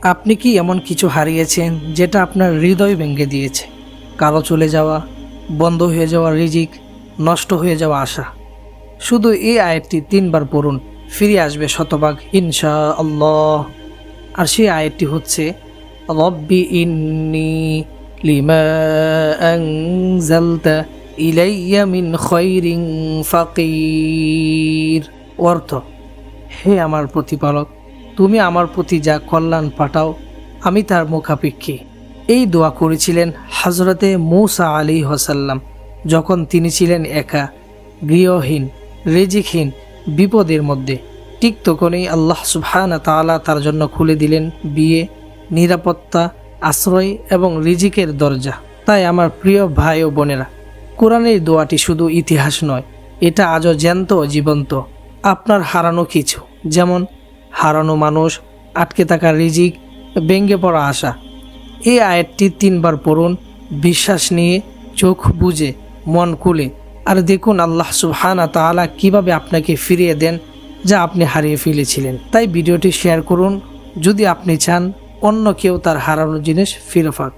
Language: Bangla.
আপনি কি এমন কিছু হারিয়েছেন যেটা আপনার হৃদয় ভেঙে দিয়েছে? কারো চলে যাওয়া, বন্ধ হয়ে যাওয়া রিজিক, নষ্ট হয়ে যাওয়া আশা। শুধু এই আয়াতটি 3 বার পড়ুন, ফিরে আসবে শতভাগ ইনশাআল্লাহ। আর সেই আয়াতটি হচ্ছে রব্বি ইন্নী লিমা আনজালতা ইলাইয়া মিন খায়রিন ফাকির। অর্থ, হে আমার প্রতিপালক, তুমি আমার প্রতি যা কল্যাণ পাঠাও আমি তার মুখাপেক্ষী। এই দোয়া করেছিলেন হযরতে মূসা আলাইহিস সালাম যখন তিনি ছিলেন একা, গৃহহীন, রিজিকহীন, বিপদের মধ্যে। ঠিক তখনই আল্লাহ সুবহানাহু ওয়া তাআলা তার জন্য খুলে দিলেন বিয়ে, নিরাপত্তা, আশ্রয় এবং রিজিকের দরজা। তাই আমার প্রিয় ভাই ও বোনেরা, কোরআনের দোয়াটি শুধু ইতিহাস নয়, এটা আজও জ্যান্ত ও জীবন্ত। আপনার হারানো কিছু, যেমন হারানো মানুষ, আটকে থাকা রিজিক, ভেঙে পড়া আশা, এই আয়াতটি 3 বার পড়ুন, বিশ্বাস নিয়ে, চোখ বুজে, মন খুলে, আর দেখুন আল্লাহ সুবহানাহু ওয়া তাআলা কিভাবে আপনাকে ফিরিয়ে দেন যা আপনি হারিয়ে ফেলেছিলেন। তাই ভিডিওটি শেয়ার করুন যদি আপনি চান অন্য কেউ তার হারানো জিনিস ফিরে পাক।